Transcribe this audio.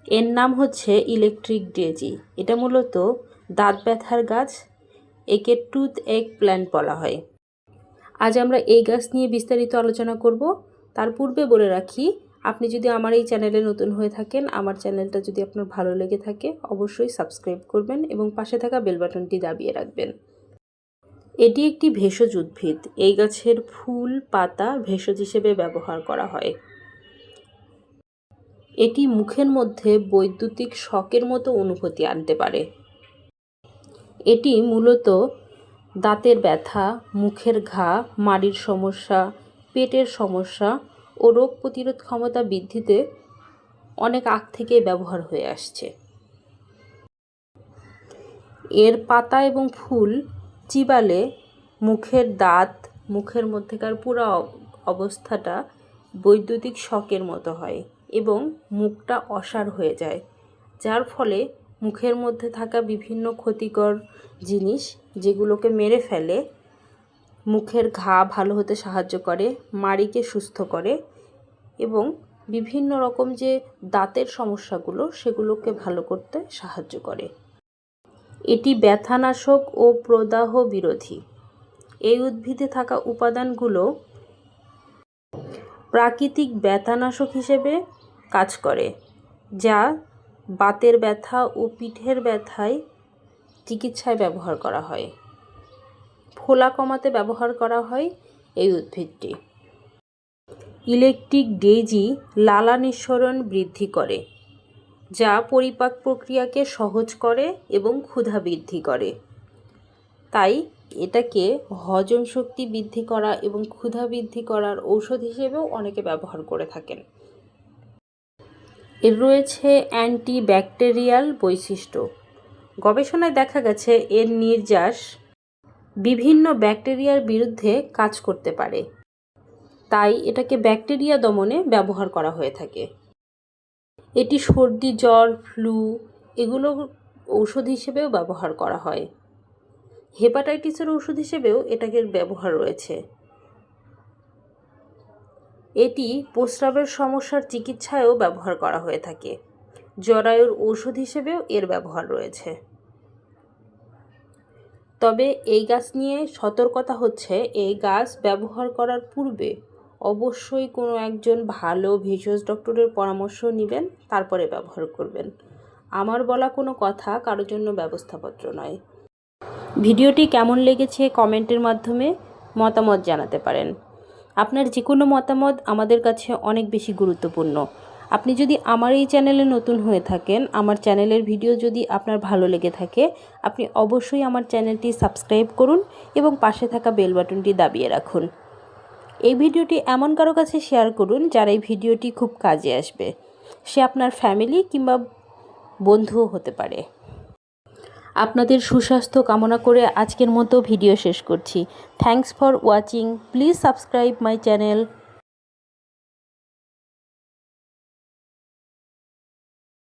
এর নাম হচ্ছে ইলেকট্রিক ডেজি। এটা মূলত দাঁত ব্যথার গাছ, একে টুথ এগ প্ল্যান্ট বলা হয়। আজ আমরা এই গাছ নিয়ে বিস্তারিত আলোচনা করব। তার পূর্বে বলে রাখি, আপনি যদি আমার এই চ্যানেলে নতুন হয়ে থাকেন, আমার চ্যানেলটা যদি আপনার ভালো লেগে থাকে অবশ্যই সাবস্ক্রাইব করবেন এবং পাশে থাকা বেল বাটনটি দাবিয়ে রাখবেন। এটি একটি ভেষজ উদ্ভিদ। এই গাছের ফুল পাতা ভেষজ হিসেবে ব্যবহার করা হয়। এটি মুখের মধ্যে বৈদ্যুতিক শকের মতো অনুভূতি আনতে পারে। এটি মূলত দাঁতের ব্যথা, মুখের ঘা, মাড়ির সমস্যা, পেটের সমস্যা ও রোগ প্রতিরোধ ক্ষমতা বৃদ্ধিতে অনেক আগ থেকেই ব্যবহার হয়ে আসছে। এর পাতা এবং ফুল চিবালে মুখের দাঁত, মুখের মধ্যেকার পুরো অবস্থাটা বৈদ্যুতিক শকের মতো হয় এবং মুখটা অসাড় হয়ে যায়, যার ফলে মুখের মধ্যে থাকা বিভিন্ন ক্ষতিকর জিনিস যেগুলোকে মেরে ফেলে, মুখের ঘা ভালো হতে সাহায্য করে, মাড়িকে সুস্থ করে এবং বিভিন্ন রকম যে দাঁতের সমস্যাগুলো সেগুলোকে ভালো করতে সাহায্য করে। এটি ব্যথানাশক ও প্রদাহ বিরোধী। এই উদ্ভিদে থাকা উপাদানগুলো প্রাকৃতিক ব্যথানাশক হিসেবে কাজ করে, যা বাতের ব্যথা ও পিঠের ব্যথায় চিকিৎসায় ব্যবহার করা হয়। ফোলা কমাতে ব্যবহার করা হয় এই উদ্ভিদটি। ইলেকট্রিক ডেজি লালা নিঃসরণ বৃদ্ধি করে, যা পরিপাক প্রক্রিয়াকে সহজ করে এবং ক্ষুধা বৃদ্ধি করে। তাই এটাকে হজম শক্তি বৃদ্ধি করা এবং ক্ষুধা বৃদ্ধি করার ঔষধ হিসেবেও অনেকে ব্যবহার করে থাকেন। এর রয়েছে অ্যান্টিব্যাকটেরিয়াল বৈশিষ্ট্য। গবেষণায় দেখা গেছে এর নির্যাস বিভিন্ন ব্যাকটেরিয়ার বিরুদ্ধে কাজ করতে পারে, তাই এটাকে ব্যাকটেরিয়া দমনে ব্যবহার করা হয়ে থাকে। এটি সর্দি, জ্বর, ফ্লু এগুলো ঔষধ হিসেবেও ব্যবহার করা হয়। হেপাটাইটিসের ওষুধ হিসেবেও এটাকে ব্যবহার রয়েছে। এটি প্রস্রাবের সমস্যার চিকিৎসায়ও ব্যবহার করা হয়ে থাকে। জরায়ুর ঔষধ হিসেবেও এর ব্যবহার রয়েছে। তবে এই গাছ নিয়ে সতর্কতা হচ্ছে, এই গাছ ব্যবহার করার পূর্বে অবশ্যই কোনো একজন ভালো ভেষজ ডক্টরের পরামর্শ নেবেন, তারপরে ব্যবহার করবেন। আমার বলা কোনো কথা কারোর জন্য ব্যবস্থাপত্র নয়। ভিডিওটি কেমন লেগেছে কমেন্টের মাধ্যমে মতামত জানাতে পারেন। আপনার যে কোনো মতামত আমাদের কাছে অনেক বেশি গুরুত্বপূর্ণ। আপনি যদি আমার এই চ্যানেলে নতুন হয়ে থাকেন, আমার চ্যানেলের ভিডিও যদি আপনার ভালো লেগে থাকে, আপনি অবশ্যই আমার চ্যানেলটি সাবস্ক্রাইব করুন এবং পাশে থাকা বেল বাটনটি দাবিয়ে রাখুন। এই ভিডিওটি এমন কারো কাছে শেয়ার করুন যার এই ভিডিওটি খুব কাজে আসবে। সে আপনার ফ্যামিলি কিংবা বন্ধুও হতে পারে। আপনাদের সুস্বাস্থ্য কামনা করে আজকের মতো ভিডিও শেষ করছি। Thanks for watching. Please subscribe my channel.